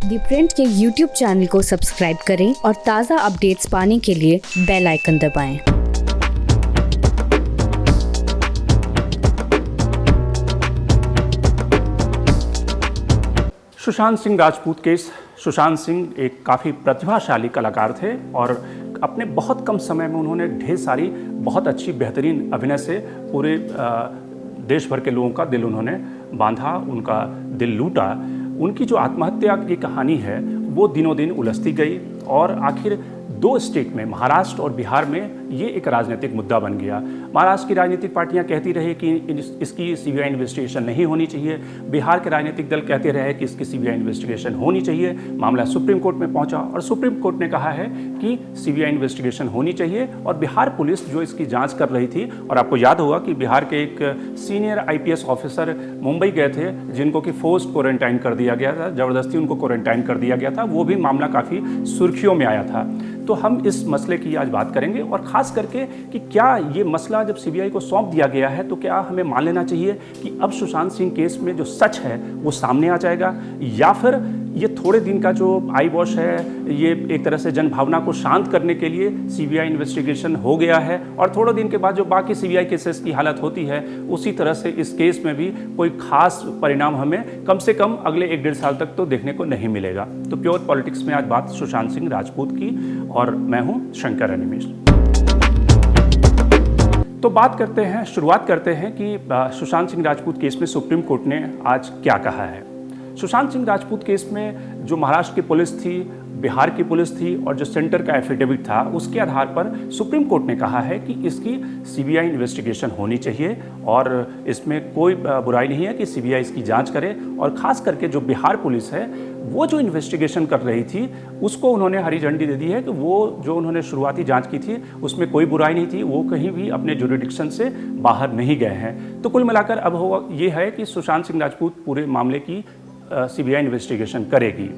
दी print के YouTube channel को subscribe करें और ताज़ा अपडेट्स पाने के लिए बेल आइकन दबाएं। सुशांत सिंह राजपूत केस। सुशांत सिंह एक काफ़ी प्रतिभाशाली कलाकार थे और अपने बहुत कम समय में उन्होंने ढेर सारी बहुत अच्छी बेहतरीन अभिनय से पूरे देश भर के लोगों का दिल उन्होंने बांधा, उनका दिल लूटा। उनकी जो आत्महत्या की कहानी है वो दिनों दिन उलझती गई और आखिर दो स्टेट में, महाराष्ट्र और बिहार में, ये एक राजनीतिक मुद्दा बन गया। महाराष्ट्र की राजनीतिक पार्टियां कहती रही कि इसकी सीबीआई इन्वेस्टिगेशन नहीं होनी चाहिए। बिहार के राजनीतिक दल कहते रहे कि इसकी सीबीआई इन्वेस्टिगेशन होनी चाहिए। मामला सुप्रीम कोर्ट में पहुंचा और सुप्रीम कोर्ट ने कहा है कि सीबीआई इन्वेस्टिगेशन होनी चाहिए। और बिहार पुलिस जो इसकी जाँच कर रही थी, और आपको याद होगा कि बिहार के एक सीनियर IPS ऑफिसर मुंबई गए थे जिनको कि फोर्स्ड क्वारंटाइन कर दिया गया था, ज़बरदस्ती उनको क्वारंटाइन कर दिया गया था। वो भी मामला काफ़ी सुर्खियों में आया था। तो हम इस मसले की आज बात करेंगे और ख़ास करके कि क्या ये मसला जब सीबीआई को सौंप दिया गया है तो क्या हमें मान लेना चाहिए कि अब सुशांत सिंह केस में जो सच है वो सामने आ जाएगा, या फिर ये थोड़े दिन का जो आई वॉश है, ये एक तरह से जनभावना को शांत करने के लिए सीबीआई इन्वेस्टिगेशन हो गया है और थोड़े दिन के बाद जो बाकी सीबीआई केसेस की हालत होती है उसी तरह से इस केस में भी कोई खास परिणाम हमें कम से कम अगले 1-1.5 साल तक तो देखने को नहीं मिलेगा। तो प्योर पॉलिटिक्स में आज बात सुशांत सिंह राजपूत की और मैं हूं शंकर अनिमेश। तो बात करते हैं, शुरुआत करते हैं कि सुशांत सिंह राजपूत केस में सुप्रीम कोर्ट ने आज क्या कहा है। सुशांत सिंह राजपूत केस में जो महाराष्ट्र की पुलिस थी, बिहार की पुलिस थी और जो सेंटर का एफिडेविट था, उसके आधार पर सुप्रीम कोर्ट ने कहा है कि इसकी सीबीआई इन्वेस्टिगेशन होनी चाहिए और इसमें कोई बुराई नहीं है कि सीबीआई इसकी जांच करे। और ख़ास करके जो बिहार पुलिस है वो जो इन्वेस्टिगेशन कर रही थी उसको उन्होंने हरी झंडी दे दी है कि वो जो उन्होंने शुरुआती जांच की थी उसमें कोई बुराई नहीं थी, वो कहीं भी अपने जुरिडिक्शन से बाहर नहीं गए हैं। तो कुल मिलाकर अब होगा ये है कि सुशांत सिंह राजपूत पूरे मामले की सीबीआई इन्वेस्टिगेशन करेगी।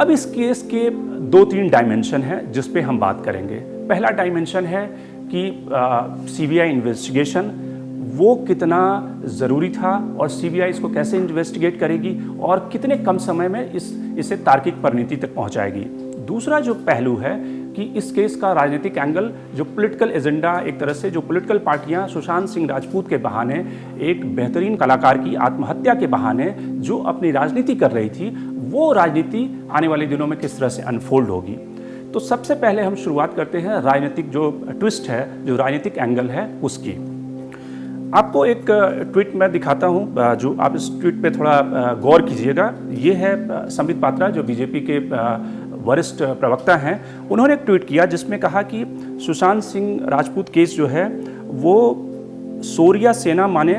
अब इस केस के 2-3 डायमेंशन हैं जिस पे हम बात करेंगे। पहला डायमेंशन है कि सीबीआई इन्वेस्टिगेशन वो कितना ज़रूरी था और सीबीआई इसको कैसे इन्वेस्टिगेट करेगी और कितने कम समय में इसे तार्किक परिणति तक पहुंचाएगी। दूसरा जो पहलू है कि इस केस का राजनीतिक एंगल, जो पॉलिटिकल एजेंडा, एक तरह से जो पॉलिटिकल पार्टियां सुशांत सिंह राजपूत के बहाने, एक बेहतरीन कलाकार की आत्महत्या के बहाने जो अपनी राजनीति कर रही थी, वो राजनीति आने वाले दिनों में किस तरह से अनफोल्ड होगी। तो सबसे पहले हम शुरुआत करते हैं राजनीतिक जो ट्विस्ट है, जो राजनीतिक एंगल है उसकी। आपको एक ट्वीट मैं दिखाता हूं, जो आप इस ट्वीट पे थोड़ा गौर कीजिएगा। ये है संबित पात्रा जो बीजेपी के वरिष्ठ प्रवक्ता हैं। उन्होंने एक ट्वीट किया जिसमें कहा कि सुशांत सिंह राजपूत केस जो है वो सोरिया सेना माने,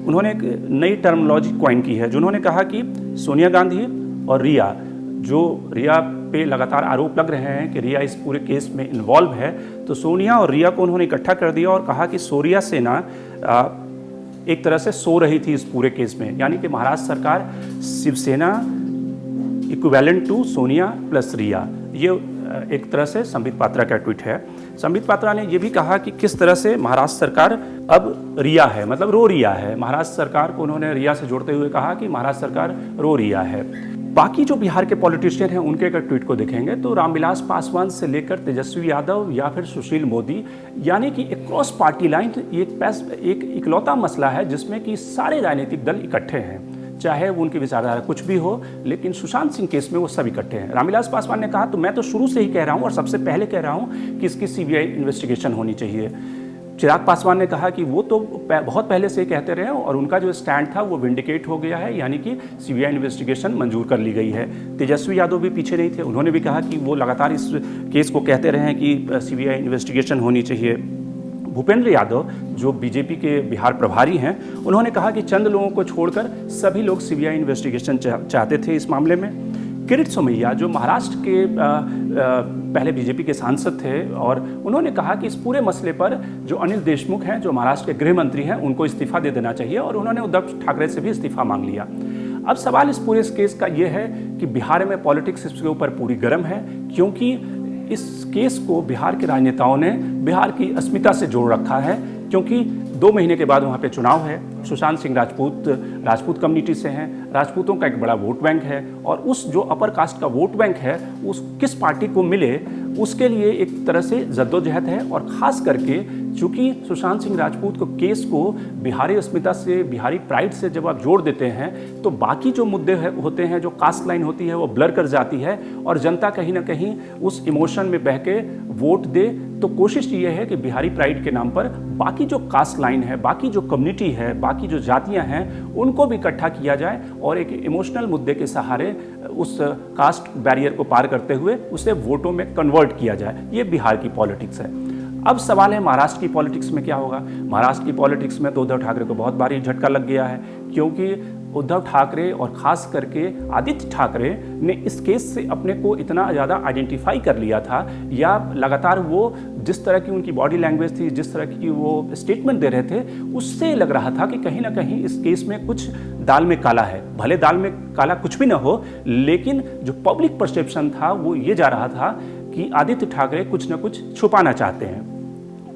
उन्होंने एक नई टर्मिनोलॉजी कॉइन की है जो उन्होंने कहा कि सोनिया गांधी और रिया, जो रिया पे लगातार आरोप लग रहे हैं कि रिया इस पूरे केस में इन्वॉल्व है, तो सोनिया और रिया को उन्होंने इकट्ठा कर दिया और कहा कि सोरिया सेना एक तरह से सो रही थी इस पूरे केस में, यानी कि महाराष्ट्र सरकार Shiv Sena equivalent to Sonia plus Riya. ये एक तरह से संबित पात्रा का ट्वीट है। संबित पात्रा ने यह भी कहा कि किस तरह से महाराष्ट्र सरकार अब रिया है, मतलब रो रिया है। महाराष्ट्र सरकार को उन्होंने रिया से जोड़ते हुए कहा कि महाराष्ट्र सरकार रो रिया है। बाकी जो बिहार के पॉलिटिशियन हैं उनके अगर ट्वीट को देखेंगे तो रामविलास पासवान से लेकर तेजस्वी यादव या फिर सुशील मोदी, यानी कि क्रॉस पार्टी लाइन एक इकलौता मसला है जिसमें कि सारे राजनीतिक दल इकट्ठे हैं, चाहे वो उनकी विचारधारा कुछ भी हो, लेकिन सुशांत सिंह केस में वो सब इकट्ठे हैं। रामविलास पासवान ने कहा, तो मैं तो शुरू से ही कह रहा हूँ और सबसे पहले कह रहा हूँ कि इसकी सीबीआई इन्वेस्टिगेशन होनी चाहिए। चिराग पासवान ने कहा कि वो तो बहुत पहले से ही कहते रहे और उनका जो स्टैंड था वो विंडिकेट हो गया है, यानी कि सीबीआई इन्वेस्टिगेशन मंजूर कर ली गई है। तेजस्वी यादव भी पीछे नहीं थे, उन्होंने भी कहा कि वो लगातार इस केस को कहते रहे हैं कि सीबीआई इन्वेस्टिगेशन होनी चाहिए। भूपेंद्र यादव जो बीजेपी के बिहार प्रभारी हैं, उन्होंने कहा कि चंद लोगों को छोड़कर सभी लोग सीबीआई इन्वेस्टिगेशन चाहते थे इस मामले में। किरीट सोमैया जो महाराष्ट्र के पहले बीजेपी के सांसद थे और उन्होंने कहा कि इस पूरे मसले पर जो अनिल देशमुख हैं, जो महाराष्ट्र के गृह मंत्री हैं, उनको इस्तीफा दे देना चाहिए और उन्होंने उद्धव ठाकरे से भी इस्तीफा मांग लिया। अब सवाल इस पूरे केस का ये है कि बिहार में पॉलिटिक्स इसके ऊपर पूरी गर्म है, क्योंकि इस केस को बिहार के राजनेताओं ने बिहार की अस्मिता से जोड़ रखा है, क्योंकि 2 महीने के बाद वहाँ पे चुनाव है। सुशांत सिंह राजपूत कम्युनिटी से हैं, राजपूतों का एक बड़ा वोट बैंक है और उस जो अपर कास्ट का वोट बैंक है उस किस पार्टी को मिले उसके लिए एक तरह से जद्दोजहद है। और ख़ास करके चूँकि सुशांत सिंह राजपूत को केस को बिहारी अस्मिता से, बिहारी प्राइड से जब आप जोड़ देते हैं तो बाकी जो मुद्दे होते हैं, जो कास्ट लाइन होती है वो ब्लर कर जाती है और जनता कहीं ना कहीं उस इमोशन में बह के वोट दे। तो कोशिश ये है कि बिहारी प्राइड के नाम पर बाकी जो कास्ट लाइन है, बाकी जो कम्युनिटी है, बाकी जो जातियां हैं उनको भी इकट्ठा किया जाए और एक इमोशनल मुद्दे के सहारे उस कास्ट बैरियर को पार करते हुए उसे वोटों में कन्वर्ट किया जाए। ये बिहार की पॉलिटिक्स है। अब सवाल है महाराष्ट्र की पॉलिटिक्स में क्या होगा। महाराष्ट्र की पॉलिटिक्स में तो उद्धव ठाकरे को बहुत भारी झटका लग गया है, क्योंकि उद्धव ठाकरे और ख़ास करके आदित्य ठाकरे ने इस केस से अपने को इतना ज़्यादा आइडेंटिफाई कर लिया था, या लगातार वो जिस तरह की उनकी बॉडी लैंग्वेज थी, जिस तरह की वो स्टेटमेंट दे रहे थे, उससे लग रहा था कि कहीं ना कहीं इस केस में कुछ दाल में काला है। भले दाल में काला कुछ भी ना हो, लेकिन जो पब्लिक परसेप्शन था वो ये जा रहा था कि आदित्य ठाकरे कुछ ना कुछ छुपाना चाहते हैं।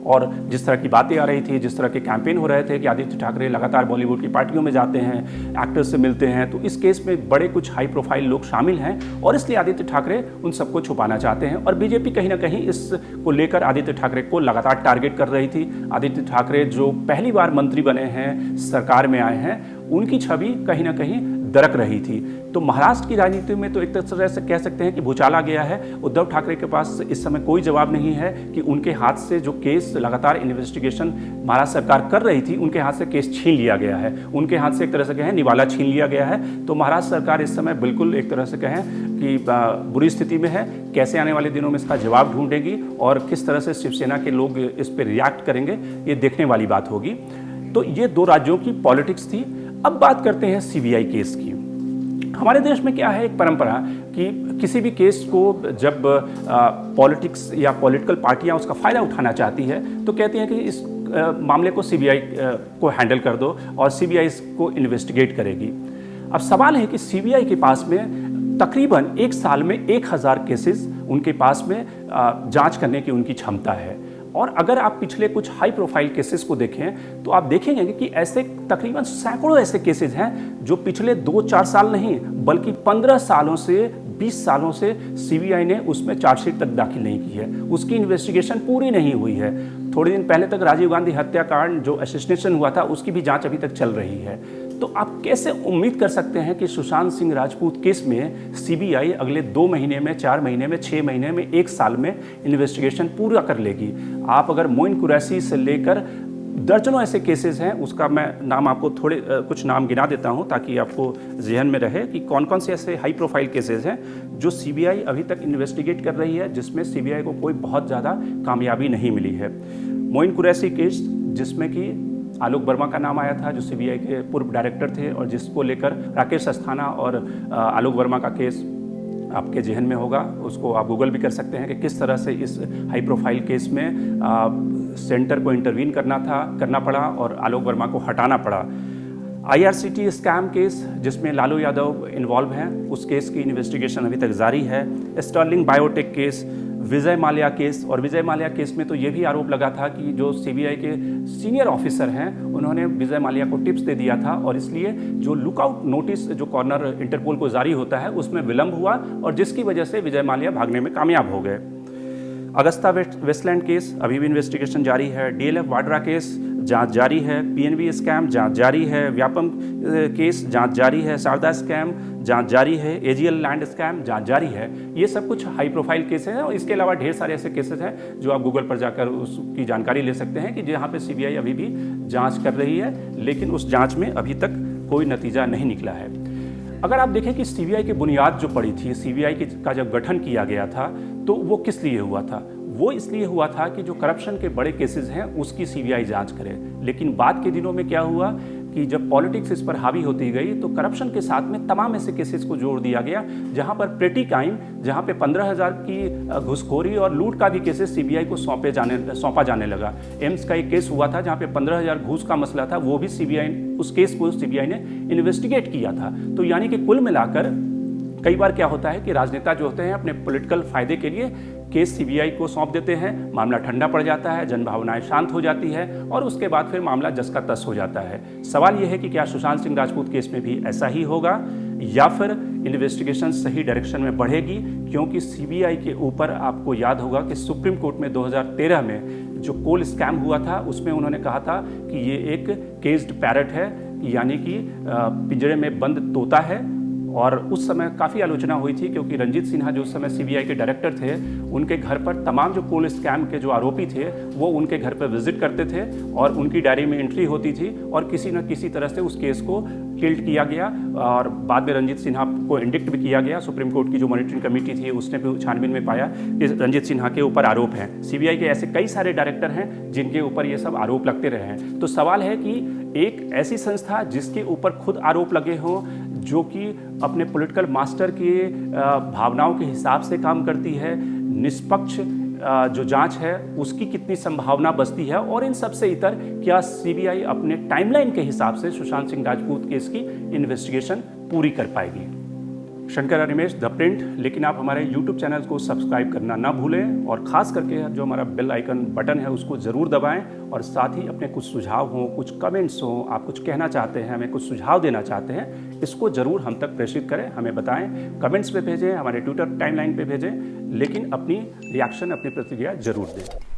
और जिस तरह की बातें आ रही थी, जिस तरह के कैंपेन हो रहे थे कि आदित्य ठाकरे लगातार बॉलीवुड की पार्टियों में जाते हैं, एक्टर्स से मिलते हैं, तो इस केस में बड़े कुछ हाई प्रोफाइल लोग शामिल हैं और इसलिए आदित्य ठाकरे उन सबको छुपाना चाहते हैं। और बीजेपी कहीं ना कहीं इसको लेकर आदित्य ठाकरे को लगातार टारगेट कर रही थी। आदित्य ठाकरे जो पहली बार मंत्री बने हैं, सरकार में आए हैं, उनकी छवि कहीं ना कहीं दरक रही थी। तो महाराष्ट्र की राजनीति में तो एक तरह से कह सकते हैं कि भूचाल आ गया है। उद्धव ठाकरे के पास इस समय कोई जवाब नहीं है कि उनके हाथ से जो केस लगातार इन्वेस्टिगेशन महाराष्ट्र सरकार कर रही थी, उनके हाथ से केस छीन लिया गया है, उनके हाथ से एक तरह से कहें निवाला छीन लिया गया है। तो महाराष्ट्र सरकार इस समय बिल्कुल एक तरह से कहें कि बुरी स्थिति में है। कैसे आने वाले दिनों में इसका जवाब ढूंढेगी और किस तरह से शिवसेना के लोग इस पर रिएक्ट करेंगे, ये देखने वाली बात होगी। तो ये 2 राज्यों की पॉलिटिक्स थी। अब बात करते हैं सीबीआई केस की। हमारे देश में क्या है एक परंपरा कि किसी भी केस को जब पॉलिटिक्स या पॉलिटिकल पार्टियां उसका फ़ायदा उठाना चाहती है तो कहती हैं कि इस मामले को सीबीआई को हैंडल कर दो और सीबीआई इसको इन्वेस्टिगेट करेगी। अब सवाल है कि सीबीआई के पास में तकरीबन 1 साल में 1000 केसेस उनके पास में जांच करने की उनकी क्षमता है। और अगर आप पिछले कुछ हाई प्रोफाइल केसेस को देखें तो आप देखेंगे कि ऐसे तकरीबन सैकड़ों ऐसे केसेस हैं जो पिछले 2-4 साल नहीं बल्कि 15 सालों से 20 सालों से सीबीआई ने उसमें चार्जशीट तक दाखिल नहीं की है, उसकी इन्वेस्टिगेशन पूरी नहीं हुई है। थोड़े दिन पहले तक राजीव गांधी हत्याकांड जो असैसिनेशन हुआ था उसकी भी जांच अभी तक चल रही है। तो आप कैसे उम्मीद कर सकते हैं कि सुशांत सिंह राजपूत केस में सीबीआई अगले 2 महीने में, 4 महीने में, 6 महीने में, 1 साल में इन्वेस्टिगेशन पूरा कर लेगी? आप अगर मोइन कुरैशी से लेकर दर्जनों ऐसे केसेस हैं, उसका मैं नाम आपको कुछ नाम गिना देता हूं ताकि आपको जहन में रहे कि कौन कौन से ऐसे हाई प्रोफाइल केसेस हैं जो सीबीआई अभी तक इन्वेस्टिगेट कर रही है, जिसमें सीबीआई को कोई बहुत ज़्यादा कामयाबी नहीं मिली है। मोइन कुरैशी केस, जिसमें कि आलोक वर्मा का नाम आया था जो सीबीआई के पूर्व डायरेक्टर थे और जिसको लेकर राकेश अस्थाना और आलोक वर्मा का केस आपके जहन में होगा, उसको आप गूगल भी कर सकते हैं कि किस तरह से इस हाई प्रोफाइल केस में सेंटर को इंटरवीन करना पड़ा और आलोक वर्मा को हटाना पड़ा। IRCT स्कैम केस जिसमें लालू यादव इन्वॉल्व हैं, उस केस की इन्वेस्टिगेशन अभी तक जारी है। Stirling biotech case, Vijay Mallya case, और विजय माल्या केस में तो ये भी आरोप लगा था कि जो सीबीआई के सीनियर ऑफिसर हैं उन्होंने विजय माल्या को टिप्स दे दिया था और इसलिए जो लुकआउट नोटिस जो कॉर्नर इंटरपोल को जारी होता है उसमें विलंब हुआ और जिसकी वजह से विजय माल्या भागने में कामयाब हो गए। अगस्ता वेस्टलैंड केस अभी भी इन्वेस्टिगेशन जारी है। DLF वाड्रा केस जांच जारी है। PNB स्कैम जांच जारी है। व्यापम केस जांच जारी है। शारदा स्कैम जांच जारी है। AGL लैंड स्कैम जांच जारी है। ये सब कुछ हाई प्रोफाइल केसेस हैं और इसके अलावा ढेर सारे ऐसे केसेस हैं जो आप गूगल पर जाकर उसकी जानकारी ले सकते हैं कि जहाँ पे सीबीआई अभी भी जांच कर रही है, लेकिन उस जांच में अभी तक कोई नतीजा नहीं निकला है। अगर आप देखें कि सीबीआई की बुनियाद जो पड़ी थी, सीबीआई का जब गठन किया गया था तो वो किस लिए हुआ था? वो इसलिए हुआ था कि जो करप्शन के बड़े केसेस हैं उसकी सीबीआई जांच करे। लेकिन बाद के दिनों में क्या हुआ कि जब पॉलिटिक्स इस पर हावी होती गई तो करप्शन के साथ में तमाम ऐसे केसेस को जोड़ दिया गया जहां पर पेटी क्राइम, जहां पे 15,000 की घुसखोरी और लूट का भी केसेस सीबीआई को सौंपा जाने लगा। एम्स का एक केस हुआ था जहां पे 15,000 घूस का मसला था, वो भी उस केस को सीबीआई ने इन्वेस्टिगेट किया था। तो यानी कि कुल मिलाकर कई बार क्या होता है कि राजनेता जो होते हैं अपने पॉलिटिकल फायदे के लिए केस सीबीआई को सौंप देते हैं, मामला ठंडा पड़ जाता है, जनभावनाएं शांत हो जाती है और उसके बाद फिर मामला जस का तस हो जाता है। सवाल यह है कि क्या सुशांत सिंह राजपूत केस में भी ऐसा ही होगा या फिर इन्वेस्टिगेशन सही डायरेक्शन में बढ़ेगी, क्योंकि सीबीआई के ऊपर आपको याद होगा कि सुप्रीम कोर्ट में 2013 में जो कोल स्कैम हुआ था उसमें उन्होंने कहा था कि ये एक केज्ड पैरट है, यानी कि पिंजरे में बंद तोता है। और उस समय काफ़ी आलोचना हुई थी क्योंकि रंजीत सिन्हा जो उस समय सीबीआई के डायरेक्टर थे, उनके घर पर तमाम जो कोल स्कैम के जो आरोपी थे वो उनके घर पर विजिट करते थे और उनकी डायरी में एंट्री होती थी और किसी न किसी तरह से उस केस को किल्ड किया गया और बाद में रंजीत सिन्हा को इंडिक्ट भी किया गया। सुप्रीम कोर्ट की जो मॉनिटरिंग कमेटी थी उसने भी छानबीन में पाया कि रंजीत सिन्हा के ऊपर आरोप हैं। सीबीआई के ऐसे कई सारे डायरेक्टर हैं जिनके ऊपर ये सब आरोप लगते रहे हैं। तो सवाल है कि एक ऐसी संस्था जिसके ऊपर खुद आरोप लगे हों, जो कि अपने पॉलिटिकल मास्टर की भावनाओं के हिसाब से काम करती है, निष्पक्ष जो जांच है उसकी कितनी संभावना बचती है, और इन सब से इतर क्या सीबीआई अपने टाइमलाइन के हिसाब से सुशांत सिंह राजपूत केस की इन्वेस्टिगेशन पूरी कर पाएगी। शंकर अनिमेश द प्रिंट, लेकिन आप हमारे YouTube चैनल को सब्सक्राइब करना ना भूलें और ख़ास करके जो हमारा बेल आइकन बटन है उसको ज़रूर दबाएं और साथ ही अपने कुछ सुझाव हों, कुछ कमेंट्स हों, आप कुछ कहना चाहते हैं, हमें कुछ सुझाव देना चाहते हैं, इसको ज़रूर हम तक प्रेषित करें, हमें बताएं, कमेंट्स पे भेजें, हमारे ट्विटर टाइमलाइन पे भेजें, लेकिन अपनी रिएक्शन, अपनी प्रतिक्रिया ज़रूर दें।